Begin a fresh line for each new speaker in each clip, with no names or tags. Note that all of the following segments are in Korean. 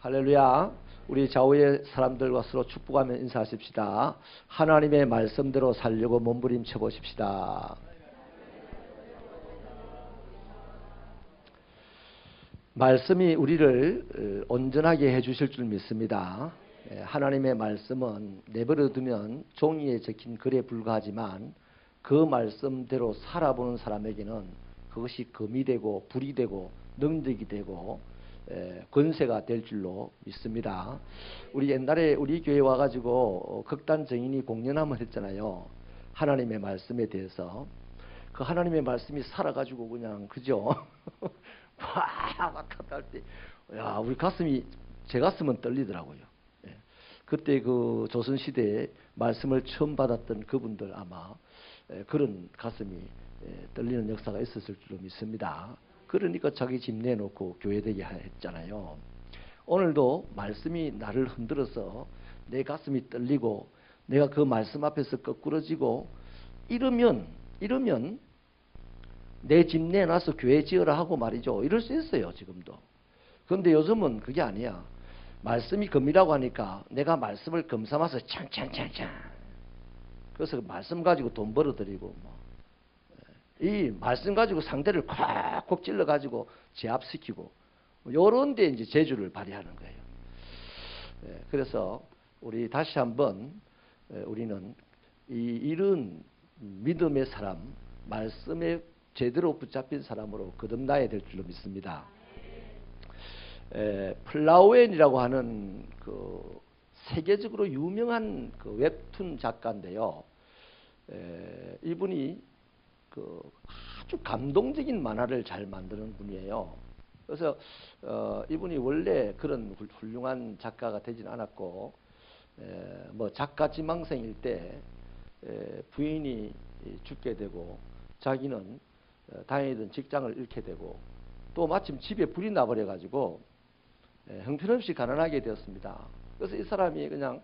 할렐루야. 우리 좌우의 사람들과 서로 축복하며 인사하십시다. 하나님의 말씀대로 살려고 몸부림쳐 보십시다. 말씀이 우리를 온전하게 해주실 줄 믿습니다. 하나님의 말씀은 내버려 두면 종이에 적힌 글에 불과하지만 그 말씀대로 살아보는 사람에게는 그것이 금이 되고 불이 되고 능력이 되고 권세가 될 줄로 믿습니다. 우리 옛날에 우리 교회 와가지고 극단 정인이 공연함을 했잖아요. 하나님의 말씀에 대해서. 그 하나님의 말씀이 살아가지고 그냥 그죠? 막 할 때, 야, 우리 가슴이, 제 가슴은 떨리더라고요. 그때 그 조선시대에 말씀을 처음 받았던 그분들 아마 그런 가슴이 떨리는 역사가 있었을 줄로 믿습니다. 그러니까 자기 집 내놓고 교회되게 했잖아요. 오늘도 말씀이 나를 흔들어서 내 가슴이 떨리고 내가 그 말씀 앞에서 거꾸러지고 이러면 내 집 내놔서 교회 지으라 하고 말이죠. 이럴 수 있어요, 지금도. 그런데 요즘은 그게 아니야. 말씀이 금이라고 하니까 내가 말씀을 금 삼아서 창창창창. 그래서 말씀 가지고 돈 벌어들이고 이 말씀 가지고 상대를 콱콱 찔러가지고 제압시키고 요런 데 이제 재주를 발휘하는 거예요. 그래서 우리 다시 한번 우리는 이런 믿음의 사람, 말씀에 제대로 붙잡힌 사람으로 거듭나야 될 줄로 믿습니다. 플라우엔이라고 하는 그 세계적으로 유명한 그 웹툰 작가인데요. 이분이 그 아주 감동적인 만화를 잘 만드는 분이에요. 그래서 이분이 원래 그런 훌륭한 작가가 되진 않았고 뭐 작가 지망생일 때 부인이 죽게 되고 자기는 다니던 직장을 잃게 되고 또 마침 집에 불이 나버려 가지고 형편없이 가난하게 되었습니다. 그래서 이 사람이 그냥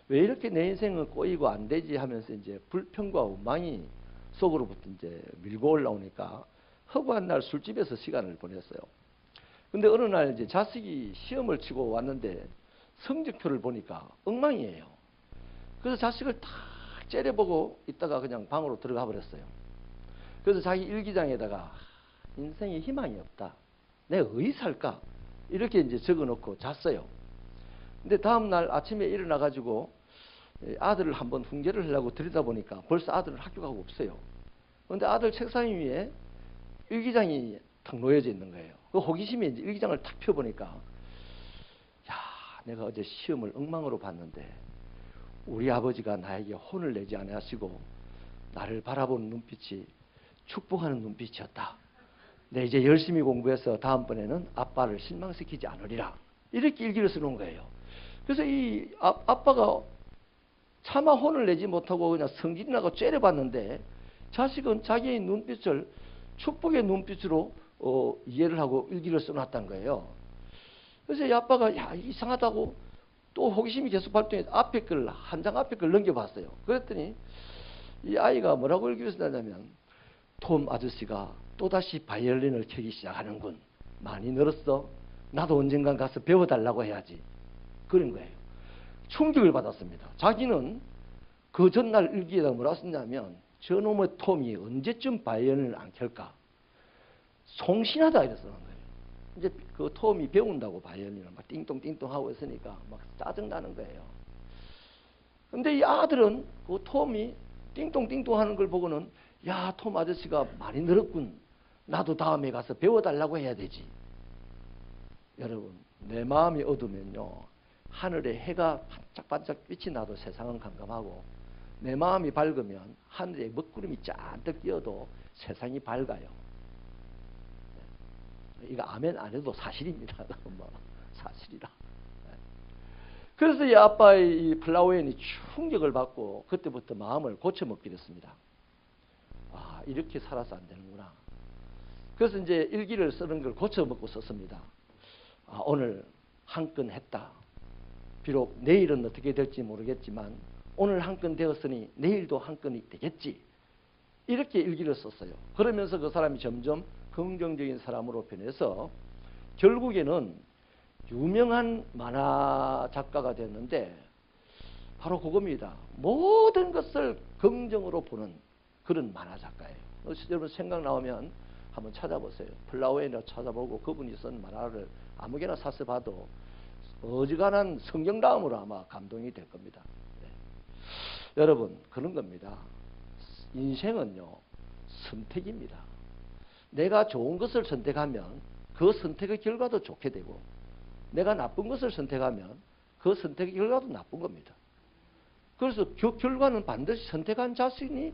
왜 이렇게 내 인생은 꼬이고 안 되지 하면서 이제 불평과 원망이 속으로부터 이제 밀고 올라오니까 허구한 날 술집에서 시간을 보냈어요. 근데 어느 날 이제 자식이 시험을 치고 왔는데 성적표를 보니까 엉망이에요. 그래서 자식을 탁 째려보고 있다가 그냥 방으로 들어가 버렸어요. 그래서 자기 일기장에다가 인생에 희망이 없다. 내가 어디 살까? 이렇게 이제 적어놓고 잤어요. 근데 다음날 아침에 일어나가지고 아들을 한번 훈계를 하려고 들여다보니까 벌써 아들은 학교 가고 없어요. 그런데 아들 책상 위에 일기장이 탁 놓여져 있는 거예요. 그 호기심에 이제 일기장을 탁 펴보니까 야, 내가 어제 시험을 엉망으로 봤는데 우리 아버지가 나에게 혼을 내지 않으시고 나를 바라보는 눈빛이 축복하는 눈빛이었다. 내 이제 열심히 공부해서 다음번에는 아빠를 실망시키지 않으리라. 이렇게 일기를 쓰는 거예요. 그래서 이 아빠가 차마 혼을 내지 못하고 그냥 성질이 나고 째려봤는데 자식은 자기의 눈빛을 축복의 눈빛으로 이해를 하고 일기를 써놨다는 거예요. 그래서 이 아빠가 야 이상하다고 또 호기심이 계속 발동해서 앞에 걸 한 장 앞에 걸 넘겨봤어요. 그랬더니 이 아이가 뭐라고 일기를 쓰냐면 톰 아저씨가 또다시 바이올린을 켜기 시작하는군. 많이 늘었어. 나도 언젠간 가서 배워달라고 해야지. 그런 거예요. 충격을 받았습니다. 자기는 그 전날 일기에다 뭐라 썼냐면 저놈의 톰이 언제쯤 바이올린을 안 켤까? 송신하다 이랬어. 이제 그 톰이 배운다고 바이올린을 막 띵동띵동 하고 있으니까 막 짜증나는 거예요. 근데 이 아들은 그 톰이 띵동띵동 하는 걸 보고는 야, 톰 아저씨가 많이 늘었군. 나도 다음에 가서 배워달라고 해야 되지. 여러분, 내 마음이 어두면요 하늘에 해가 반짝반짝 빛이 나도 세상은 깜깜하고 내 마음이 밝으면 하늘에 먹구름이 잔뜩 띄어도 세상이 밝아요. 이거 아멘 안 해도 사실입니다. 뭐 사실이라. 그래서 이 아빠의 이 플라우엔이 충격을 받고 그때부터 마음을 고쳐먹게 됐습니다. 아, 이렇게 살아서 안 되는구나. 그래서 이제 일기를 쓰는 걸 고쳐먹고 썼습니다. 아, 오늘 한 건 했다. 비록 내일은 어떻게 될지 모르겠지만 오늘 한 건 되었으니 내일도 한 건이 되겠지. 이렇게 일기를 썼어요. 그러면서 그 사람이 점점 긍정적인 사람으로 변해서 결국에는 유명한 만화 작가가 됐는데 바로 그겁니다. 모든 것을 긍정으로 보는 그런 만화 작가예요. 여러분 생각 나오면 한번 찾아보세요. 플라워에나 찾아보고 그분이 쓴 만화를 아무개나 사서 봐도 어지간한 성경 다음으로 아마 감동이 될 겁니다. 네. 여러분 그런 겁니다. 인생은요 선택입니다. 내가 좋은 것을 선택하면 그 선택의 결과도 좋게 되고 내가 나쁜 것을 선택하면 그 선택의 결과도 나쁜 겁니다. 그래서 그 결과는 반드시 선택한 자신이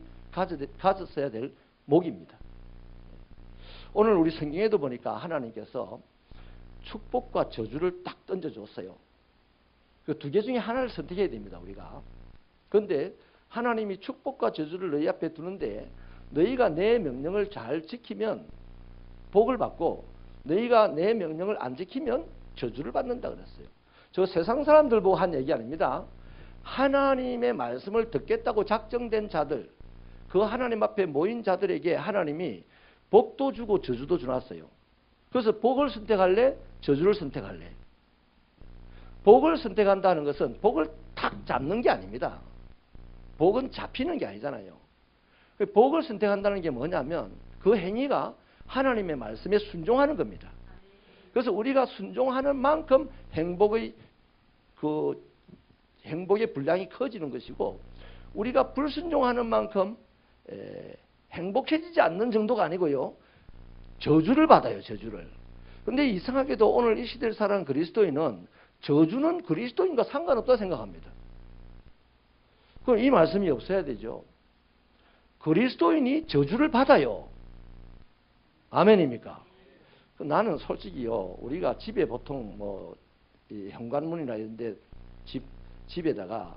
가졌어야 될 목입니다. 오늘 우리 성경에도 보니까 하나님께서 축복과 저주를 딱 던져줬어요. 그 두 개 중에 하나를 선택해야 됩니다, 우리가. 그런데 하나님이 축복과 저주를 너희 앞에 두는데 너희가 내 명령을 잘 지키면 복을 받고 너희가 내 명령을 안 지키면 저주를 받는다 그랬어요. 저 세상 사람들 보고 한 얘기 아닙니다. 하나님의 말씀을 듣겠다고 작정된 자들, 그 하나님 앞에 모인 자들에게 하나님이 복도 주고 저주도 주놨어요. 그래서 복을 선택할래? 저주를 선택할래? 복을 선택한다는 것은 복을 탁 잡는 게 아닙니다. 복은 잡히는 게 아니잖아요. 복을 선택한다는 게 뭐냐면 그 행위가 하나님의 말씀에 순종하는 겁니다. 그래서 우리가 순종하는 만큼 행복의 분량이 커지는 것이고 우리가 불순종하는 만큼 행복해지지 않는 정도가 아니고요. 저주를 받아요. 저주를. 그런데 이상하게도 오늘 이 시대를 살아가는 그리스도인은 저주는 그리스도인과 상관없다 생각합니다. 그럼 이 말씀이 없어야 되죠. 그리스도인이 저주를 받아요. 아멘입니까? 나는 솔직히요. 우리가 집에 보통 이 현관문이나 이런 데 집에다가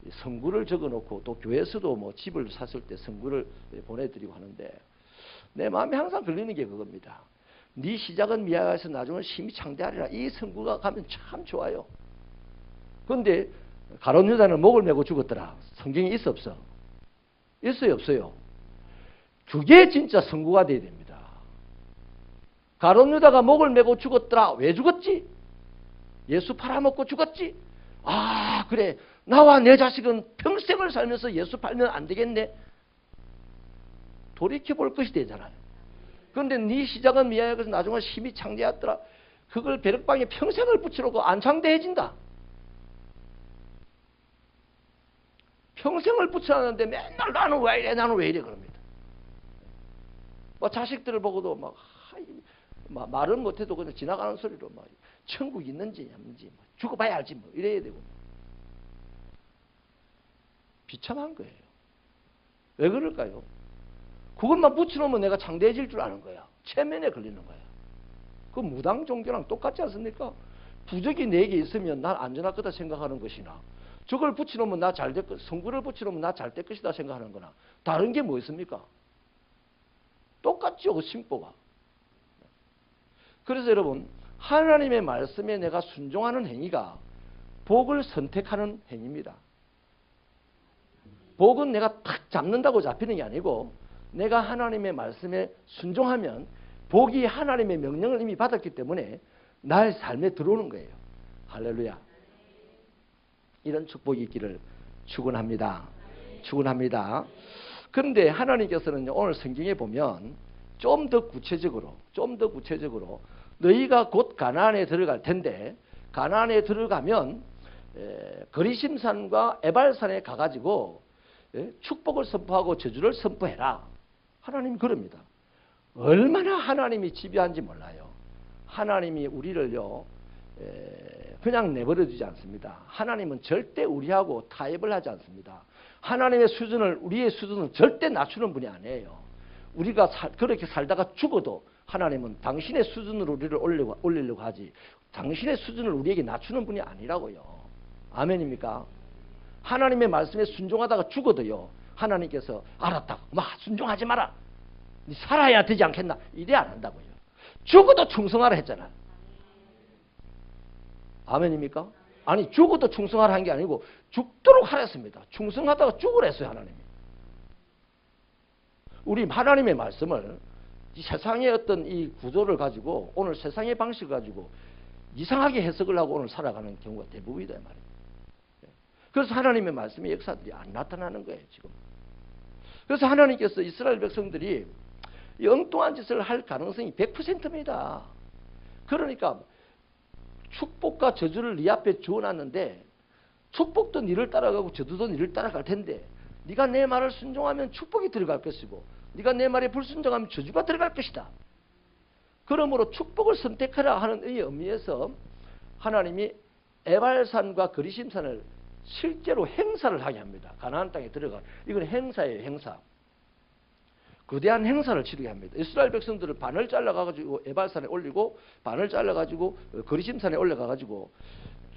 성구를 적어놓고 또 교회에서도 집을 샀을 때 성구를 보내드리고 하는데 내 마음에 항상 걸리는 게 그겁니다. 네 시작은 미약해서 나중은 심히 창대하리라. 이 성구가 가면 참 좋아요. 그런데 가룟 유다는 목을 메고 죽었더라. 성경에 있어 없어? 있어요 없어요? 그게 진짜 성구가 돼야 됩니다. 가룟 유다가 목을 메고 죽었더라. 왜 죽었지? 예수 팔아먹고 죽었지? 아 그래 나와 내 자식은 평생을 살면서 예수 팔면 안 되겠네. 돌이켜볼 것이 되잖아요. 그런데 네 시작은 미약해서 나중에 심히 창대했더라. 그걸 벼락방에 평생을 붙여놓고 안 창대해진다. 평생을 붙여놨는데 맨날 나는 왜 이래 나는 왜 이래 그럽니다. 자식들을 보고도 말은 못해도 그냥 지나가는 소리로 천국 있는지 없는지 죽어봐야 알지 이래야 되고 비참한 거예요. 왜 그럴까요? 그것만 붙여놓으면 내가 창대해질 줄 아는 거야. 체면에 걸리는 거야. 그 무당 종교랑 똑같지 않습니까? 부적이 4개 있으면 난 안전할 거다 생각하는 것이나 저걸 붙여놓으면 나 잘 될 것, 성구를 붙여놓으면 나 잘 될 것이다 생각하는 거나 다른 게 뭐 있습니까? 똑같죠. 그 심보가. 그래서 여러분 하나님의 말씀에 내가 순종하는 행위가 복을 선택하는 행위입니다. 복은 내가 탁 잡는다고 잡히는 게 아니고 내가 하나님의 말씀에 순종하면 복이 하나님의 명령을 이미 받았기 때문에 나의 삶에 들어오는 거예요. 할렐루야. 이런 축복이 있기를 축원합니다. 축원합니다. 그런데 하나님께서는 오늘 성경에 보면 좀 더 구체적으로 너희가 곧 가나안에 들어갈 텐데 가나안에 들어가면 거리심산과 에발산에 가가지고 축복을 선포하고 저주를 선포해라. 하나님이 그럽니다. 얼마나 하나님이 지배한지 몰라요. 하나님이 우리를요 그냥 내버려 두지 않습니다. 하나님은 절대 우리하고 타협을 하지 않습니다. 하나님의 수준을 우리의 수준을 절대 낮추는 분이 아니에요. 우리가 그렇게 살다가 죽어도 하나님은 당신의 수준으로 우리를 올리려고 하지 당신의 수준을 우리에게 낮추는 분이 아니라고요. 아멘입니까? 하나님의 말씀에 순종하다가 죽어도요 하나님께서 알았다. 순종하지 마라. 네 살아야 되지 않겠나? 이래 안 한다고요. 죽어도 충성하라 했잖아. 아멘입니까? 아니 죽어도 충성하라 한 게 아니고 죽도록 하랬습니다. 충성하다가 죽으랬어요 하나님이. 우리 하나님의 말씀을 이 세상의 어떤 이 구조를 가지고 오늘 세상의 방식을 가지고 이상하게 해석을 하고 오늘 살아가는 경우가 대부분이다 말이에요. 그래서 하나님의 말씀의 역사들이 안 나타나는 거예요, 지금. 그래서 하나님께서 이스라엘 백성들이 이 엉뚱한 짓을 할 가능성이 100%입니다. 그러니까 축복과 저주를 네 앞에 주어놨는데 축복도 니를 따라가고 저주도 니를 따라갈 텐데 네가 내 말을 순종하면 축복이 들어갈 것이고 네가 내 말에 불순종하면 저주가 들어갈 것이다. 그러므로 축복을 선택하라 하는 이 의미에서 하나님이 에발산과 그리심산을 실제로 행사를 하게 합니다. 가나안 땅에 들어가. 이건 행사예요, 행사. 거대한 행사를 치르게 합니다. 이스라엘 백성들을 반을 잘라가지고 에발산에 올리고 반을 잘라가지고 그리심산에 올라가가지고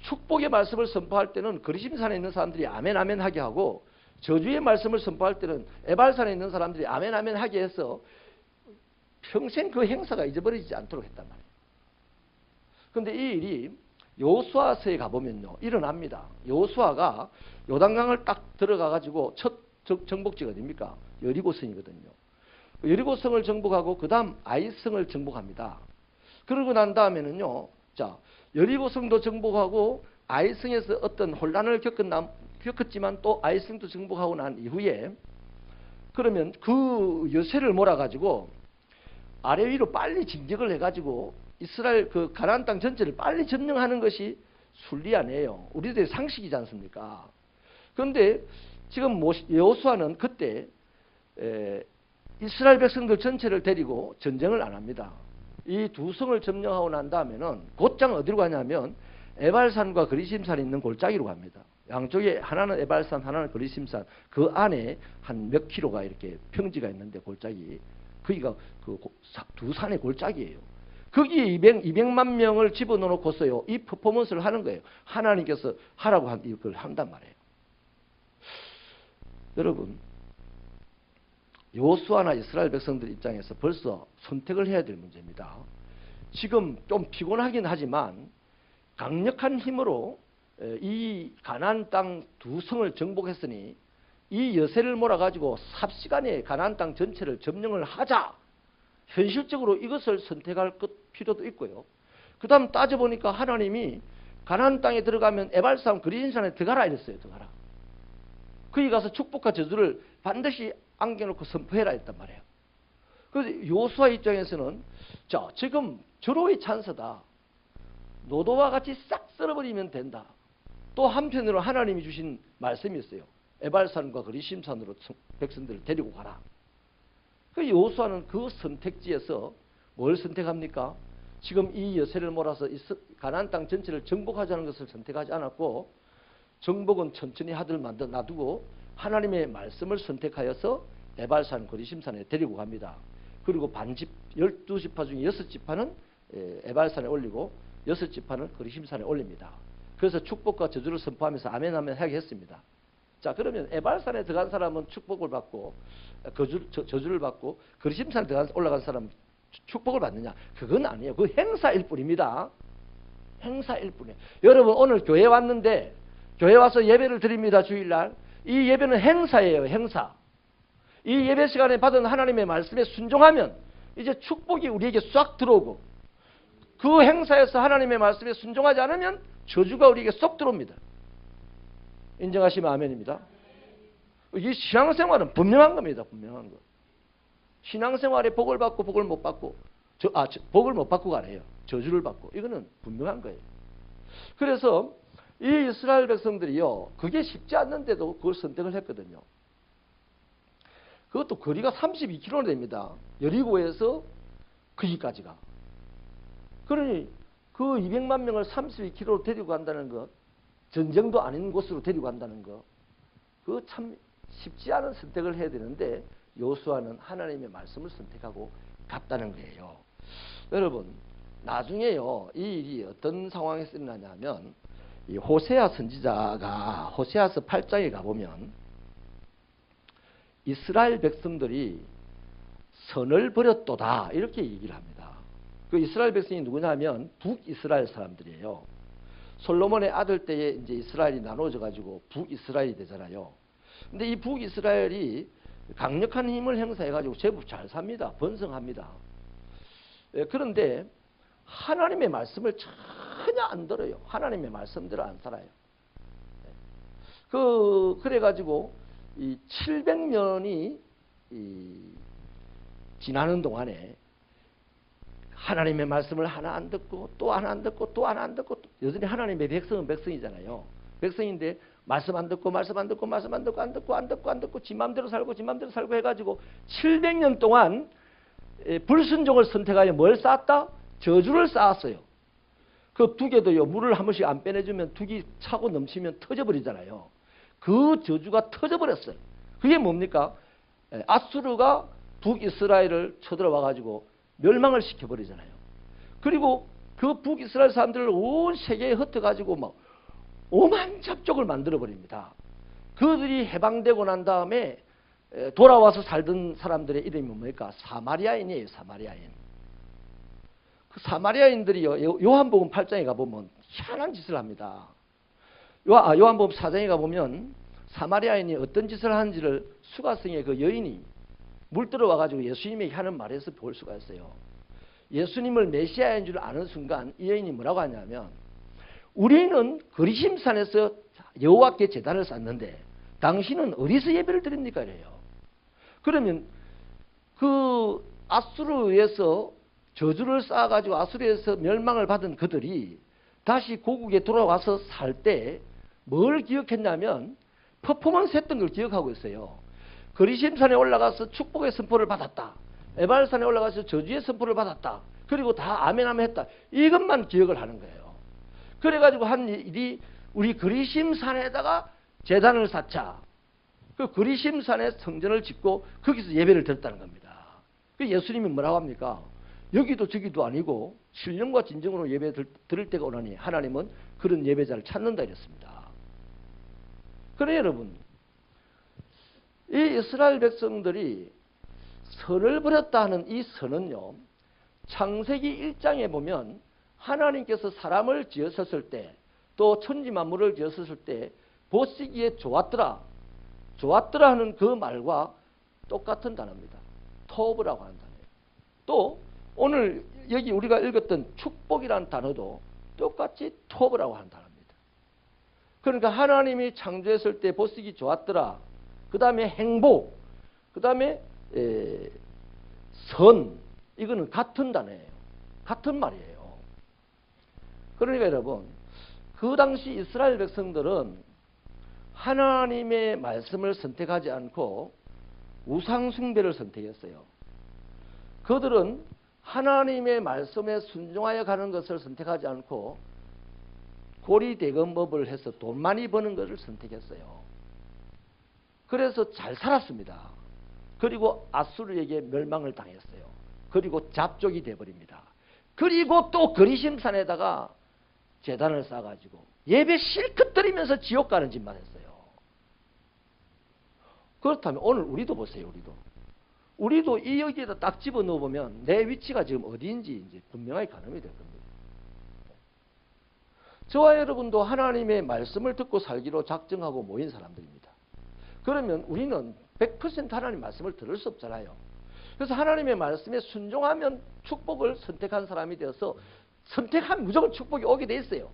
축복의 말씀을 선포할 때는 그리심산에 있는 사람들이 아멘 아멘 하게 하고 저주의 말씀을 선포할 때는 에발산에 있는 사람들이 아멘 아멘 하게 해서 평생 그 행사가 잊어버리지 않도록 했단 말이에요. 그런데 이 일이 여호수아서에 가보면요 일어납니다. 여호수아가 요단강을 딱 들어가가지고 첫 정복지가 어딥니까? 여리고성이거든요. 여리고성을 정복하고 그 다음 아이성을 정복합니다. 그러고 난 다음에는요, 자 여리고성도 정복하고 아이성에서 어떤 혼란을 겪었지만 또 아이성도 정복하고 난 이후에 그러면 그 여세를 몰아가지고 아래 위로 빨리 진격을 해가지고 이스라엘 그 가나안 땅 전체를 빨리 점령하는 것이 순리아니에요. 우리들의 상식이지 않습니까? 그런데 지금 여호수아는 그때 이스라엘 백성들 전체를 데리고 전쟁을 안 합니다. 이 두 성을 점령하고 난 다음에는 곧장 어디로 가냐면 에발산과 그리심산이 있는 골짜기로 갑니다. 양쪽에 하나는 에발산, 하나는 그리심산, 그 안에 한 몇 킬로가 이렇게 평지가 있는데 골짜기, 거기가 그 두 산의 골짜기예요. 거기에 200만 명을 집어넣어놓고서요 이 퍼포먼스를 하는 거예요. 하나님께서 하라고 이걸 한단 말이에요. 여러분, 여호수아나 이스라엘 백성들 입장에서 벌써 선택을 해야 될 문제입니다. 지금 좀 피곤하긴 하지만 강력한 힘으로 이 가나안 땅 두 성을 정복했으니 이 여세를 몰아가지고 삽시간에 가나안 땅 전체를 점령을 하자. 현실적으로 이것을 선택할 필요도 있고요. 그 다음 따져보니까 하나님이 가나안 땅에 들어가면 에발산 그리심산에 들어가라 이랬어요. 들어가라. 거기 가서 축복과 저주를 반드시 안겨놓고 선포해라 했단 말이에요. 그래서 여호수아 입장에서는 자 지금 절호의 찬스다. 노도와 같이 싹 쓸어버리면 된다. 또 한편으로 하나님이 주신 말씀이 있어요. 에발산과 그리심산으로 백성들을 데리고 가라. 그 여호수아는 그 선택지에서 뭘 선택합니까? 지금 이 여세를 몰아서 가나안 땅 전체를 정복하자는 것을 선택하지 않았고 정복은 천천히 하들 만들어 놔두고 하나님의 말씀을 선택하여서 에발산 그리심산에 데리고 갑니다. 그리고 반집 12지파 중에 6지파는 에발산에 올리고 6지파는 그리심산에 올립니다. 그래서 축복과 저주를 선포하면서 아멘 아멘 하게 했습니다. 자 그러면 에발산에 들어간 사람은 축복을 받고 저주를 받고 그리심산에 올라간 사람은 축복을 받느냐? 그건 아니에요. 그 행사일 뿐입니다. 행사일 뿐이에요. 여러분 오늘 교회 왔는데 교회 와서 예배를 드립니다. 주일날. 이 예배는 행사예요. 행사. 이 예배 시간에 받은 하나님의 말씀에 순종하면 이제 축복이 우리에게 싹 들어오고 그 행사에서 하나님의 말씀에 순종하지 않으면 저주가 우리에게 쏙 들어옵니다. 인정하시면 아멘입니다. 이 신앙생활은 분명한 겁니다. 분명한 거. 신앙생활에 복을 받고 복을 못 받고 복을 못 받고가 아니에요. 저주를 받고 이거는 분명한 거예요. 그래서 이 이스라엘 백성들이요 그게 쉽지 않는데도 그걸 선택을 했거든요. 그것도 거리가 32km 됩니다. 여리고에서 거기까지가. 그러니 그 200만 명을 32km로 데리고 간다는 것, 전쟁도 아닌 곳으로 데리고 간다는 것, 그거 참 쉽지 않은 선택을 해야 되는데 여호수아는 하나님의 말씀을 선택하고 갔다는 거예요. 여러분 나중에요 이 일이 어떤 상황에서 일어나냐면 이 호세아 선지자가 호세아서 8장에 가보면 이스라엘 백성들이 선을 버렸도다 이렇게 얘기를 합니다. 그 이스라엘 백성이 누구냐면 북이스라엘 사람들이에요. 솔로몬의 아들 때에 이제 이스라엘이 나눠져 가지고 북이스라엘이 되잖아요. 근데 이 북이스라엘이 강력한 힘을 행사해 가지고 제법 잘 삽니다. 번성합니다. 그런데 하나님의 말씀을 잘 전혀 안 들어요. 하나님의 말씀대로 안 살아요. 그래가지고 이 700년이 지나는 동안에 하나님의 말씀을 하나 안 듣고 또 하나 안 듣고 또 하나 안 듣고, 여전히 하나님의 백성은 백성이잖아요. 백성인데 말씀 안 듣고 말씀 안 듣고 말씀 안 듣고 안 듣고 안 듣고 안 듣고 지 맘대로 살고 지 맘대로 살고 해가지고 700년 동안 불순종을 선택하여 뭘 쌓았다? 저주를 쌓았어요. 그 두개도요, 물을 한 번씩 안 빼내주면 두기 차고 넘치면 터져버리잖아요. 그 저주가 터져버렸어요. 그게 뭡니까? 아수르가 북이스라엘을 쳐들어와가지고 멸망을 시켜버리잖아요. 그리고 그 북이스라엘 사람들을 온 세계에 흩어가지고 막 오만 잡족을 만들어버립니다. 그들이 해방되고 난 다음에 돌아와서 살던 사람들의 이름이 뭡니까? 사마리아인이에요. 사마리아인. 그 사마리아인들이요, 요한복음 8장에 가보면 희한한 짓을 합니다. 요한복음 4장에 가보면 사마리아인이 어떤 짓을 하는지를 수가성의 그 여인이 물들어와가지고 예수님에게 하는 말에서 볼 수가 있어요. 예수님을 메시아인 줄 아는 순간 이 여인이 뭐라고 하냐면, 우리는 그리심산에서 여호와께 제단을 쌓는데 당신은 어디서 예배를 드립니까? 이래요. 그러면 그 아수르에서 저주를 쌓아가지고 아수르에서 멸망을 받은 그들이 다시 고국에 돌아와서 살 때 뭘 기억했냐면 퍼포먼스 했던 걸 기억하고 있어요. 그리심산에 올라가서 축복의 선포를 받았다. 에발산에 올라가서 저주의 선포를 받았다. 그리고 다 아멘 아멘 했다. 이것만 기억을 하는 거예요. 그래가지고 한 일이, 우리 그리심산에다가 제단을 쌓자. 그 그리심산에 성전을 짓고 거기서 예배를 드렸다는 겁니다. 그 예수님이 뭐라고 합니까? 여기도 저기도 아니고 신령과 진정으로 예배 드릴 때가 오나니 하나님은 그런 예배자를 찾는다 이랬습니다. 그래 여러분, 이 이스라엘 백성들이 선을 버렸다 하는 이 선은요, 창세기 1장에 보면 하나님께서 사람을 지으셨을 때, 또 천지만물을 지으셨을 때 보시기에 좋았더라, 좋았더라 하는 그 말과 똑같은 단어입니다. 토브라고 하는 단어예요. 또 오늘 여기 우리가 읽었던 축복이라는 단어도 똑같이 토브라고 하는 단어입니다. 그러니까 하나님이 창조했을 때 보시기 좋았더라, 그 다음에 행복, 그 다음에 선, 이거는 같은 단어예요. 같은 말이에요. 그러니까 여러분, 그 당시 이스라엘 백성들은 하나님의 말씀을 선택하지 않고 우상숭배를 선택했어요. 그들은 하나님의 말씀에 순종하여 가는 것을 선택하지 않고 고리대금업을 해서 돈 많이 버는 것을 선택했어요. 그래서 잘 살았습니다. 그리고 아수르에게 멸망을 당했어요. 그리고 잡족이 되어버립니다. 그리고 또 그리심산에다가 제단을 쌓아가지고 예배 실컷 드리면서 지옥 가는 짓만 했어요. 그렇다면 오늘 우리도 보세요. 우리도 이 여기에다 딱 집어넣어 보면 내 위치가 지금 어디인지 이제 분명하게 가늠이 될 겁니다. 저와 여러분도 하나님의 말씀을 듣고 살기로 작정하고 모인 사람들입니다. 그러면 우리는 100% 하나님 말씀을 들을 수 없잖아요. 그래서 하나님의 말씀에 순종하면 축복을 선택한 사람이 되어서 선택하면 무조건 축복이 오게 돼 있어요.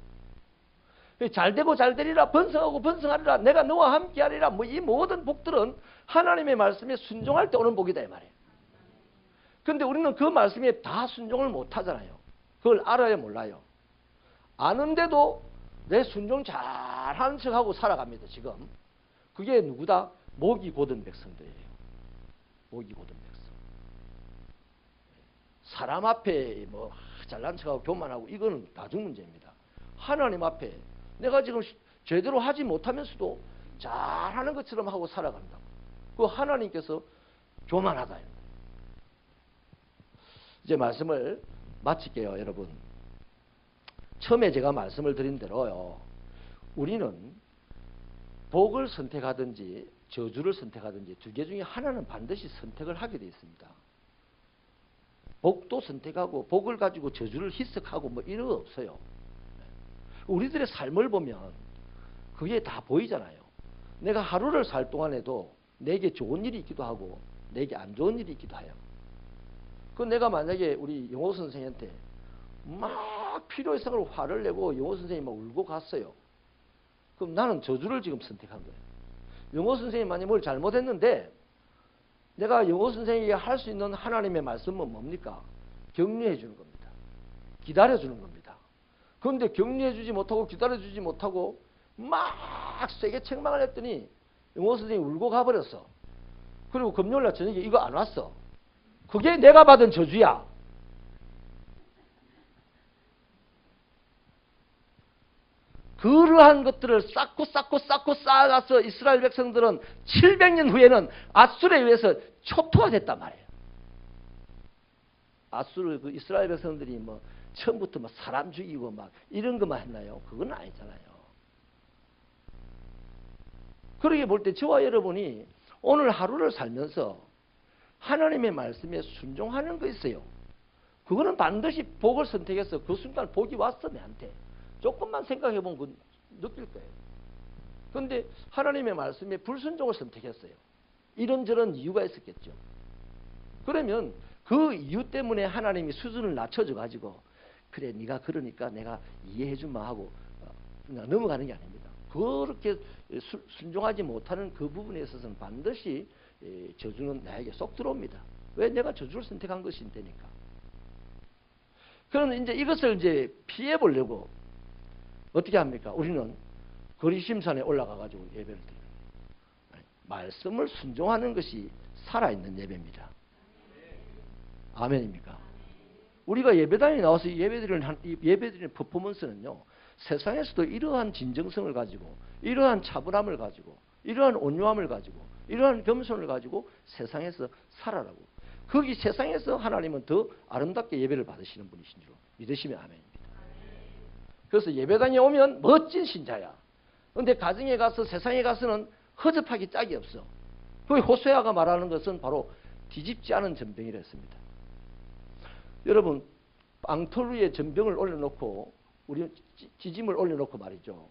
잘되고 잘되리라, 번성하고 번성하리라, 내가 너와 함께하리라, 뭐 이 모든 복들은 하나님의 말씀에 순종할 때 오는 복이다 이 말이에요. 그런데 우리는 그 말씀에 다 순종을 못 하잖아요. 그걸 알아야 몰라요. 아는데도 내 순종 잘하는 척하고 살아갑니다 지금. 그게 누구다? 목이 곧은 백성들이에요. 목이 곧은 백성. 사람 앞에 뭐 잘난 척하고 교만하고 이거는 나중 문제입니다. 하나님 앞에 내가 지금 제대로 하지 못하면서도 잘하는 것처럼 하고 살아간다. 그 하나님께서 교만하다. 이제 말씀을 마칠게요, 여러분. 처음에 제가 말씀을 드린 대로요, 우리는 복을 선택하든지 저주를 선택하든지 두 개 중에 하나는 반드시 선택을 하게 되어 있습니다. 복도 선택하고 복을 가지고 저주를 희석하고 뭐 이런 거 없어요. 우리들의 삶을 보면 그게 다 보이잖아요. 내가 하루를 살 동안에도 내게 좋은 일이 있기도 하고 내게 안 좋은 일이 있기도 해요. 그 내가 만약에 우리 영호 선생한테 막 필요 이상으로 화를 내고 영어 선생님이 막 울고 갔어요. 그럼 나는 저주를 지금 선택한 거예요. 영어 선생님이 만약 뭘 잘못했는데 내가 영어 선생님이 할 수 있는 하나님의 말씀은 뭡니까? 격려해 주는 겁니다. 기다려 주는 겁니다. 그런데 격려해 주지 못하고 기다려 주지 못하고 막 세게 책망을 했더니 영어 선생님이 울고 가버렸어. 그리고 금요일날 저녁에 이거 안 왔어. 그게 내가 받은 저주야. 그러한 것들을 쌓고 쌓아가서 이스라엘 백성들은 700년 후에는 아수르에 의해서 초토화됐단 말이에요. 아수르 그 이스라엘 백성들이 뭐 처음부터 막 사람 죽이고 막 이런 것만 했나요? 그건 아니잖아요. 그러게 볼 때 저와 여러분이 오늘 하루를 살면서 하나님의 말씀에 순종하는 거 있어요. 그거는 반드시 복을 선택해서 그 순간 복이 왔어 내한테. 조금만 생각해 보면 그 느낄 거예요. 그런데 하나님의 말씀에 불순종을 선택했어요. 이런저런 이유가 있었겠죠. 그러면 그 이유 때문에 하나님이 수준을 낮춰줘 가지고 그래 네가 그러니까 내가 이해해 주마 하고 그냥 넘어가는 게 아닙니다. 그렇게 순종하지 못하는 그 부분에 있어서는 반드시 저주는 나에게 쏙 들어옵니다. 왜? 내가 저주를 선택한 것인데니까. 그럼 이제 이것을 이제 피해 보려고 어떻게 합니까? 우리는 거리심산에 올라가 가지고 예배를 드려요. 말씀을 순종하는 것이 살아있는 예배입니다. 아멘입니까? 우리가 예배당에 나와서 예배드리는 퍼포먼스는요, 세상에서도 이러한 진정성을 가지고, 이러한 차분함을 가지고, 이러한 온유함을 가지고, 이러한 겸손을 가지고 세상에서 살아라고. 거기 세상에서 하나님은 더 아름답게 예배를 받으시는 분이신 줄 믿으시면 아멘입니다. 그래서 예배당에 오면 멋진 신자야. 그런데 가정에 가서 세상에 가서는 허접하기 짝이 없어. 그 호세아가 말하는 것은 바로 뒤집지 않은 전병이라 했습니다. 여러분, 빵털 위에 전병을 올려놓고 우리 지짐을 올려놓고 말이죠.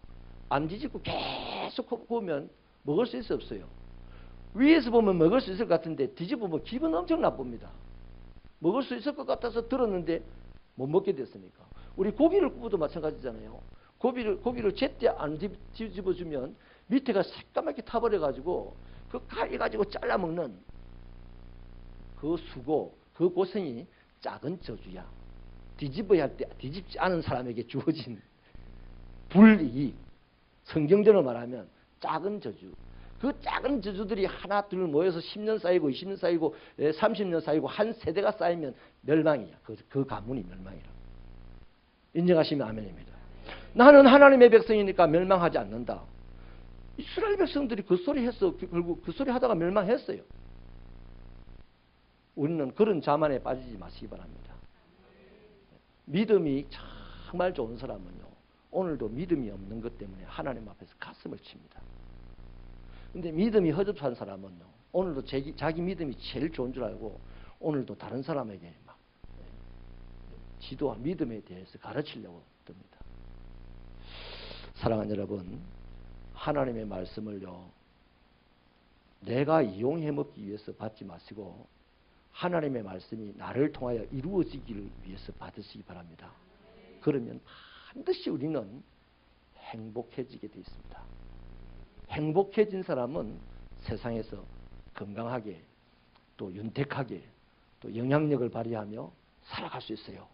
안 뒤집고 계속 구우면 먹을 수 있어 없어요? 위에서 보면 먹을 수 있을 것 같은데 뒤집으면 기분 엄청 나쁩니다. 먹을 수 있을 것 같아서 들었는데 못 먹게 됐으니까. 우리 고기를 구워도 마찬가지잖아요. 고기를 제때 안 뒤집어주면 밑에가 새까맣게 타버려가지고 그 칼 가지고 잘라먹는 그 수고, 그 고생이 작은 저주야. 뒤집어야 할 때 뒤집지 않은 사람에게 주어진 불이익. 성경적으로 말하면 작은 저주. 그 작은 저주들이 하나 둘 모여서 10년 쌓이고 20년 쌓이고 30년 쌓이고 한 세대가 쌓이면 멸망이야. 그 가문이 멸망이라. 인정하시면 아멘입니다. 나는 하나님의 백성이니까 멸망하지 않는다. 이스라엘 백성들이 그 소리 했어. 결국 그 소리 하다가 멸망했어요. 우리는 그런 자만에 빠지지 마시기 바랍니다. 믿음이 정말 좋은 사람은요, 오늘도 믿음이 없는 것 때문에 하나님 앞에서 가슴을 칩니다. 근데 믿음이 허접한 사람은요, 오늘도 자기 믿음이 제일 좋은 줄 알고 오늘도 다른 사람에게 막 지도와 믿음에 대해서 가르치려고 듭니다. 사랑하는 여러분, 하나님의 말씀을요, 내가 이용해 먹기 위해서 받지 마시고 하나님의 말씀이 나를 통하여 이루어지기를 위해서 받으시기 바랍니다. 그러면 반드시 우리는 행복해지게 되어 있습니다. 행복해진 사람은 세상에서 건강하게 또 윤택하게 또 영향력을 발휘하며 살아갈 수 있어요.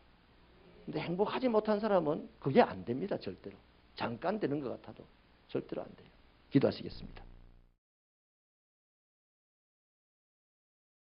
근데 행복하지 못한 사람은 그게 안 됩니다. 절대로. 잠깐 되는 것 같아도 절대로 안 돼요. 기도하시겠습니다.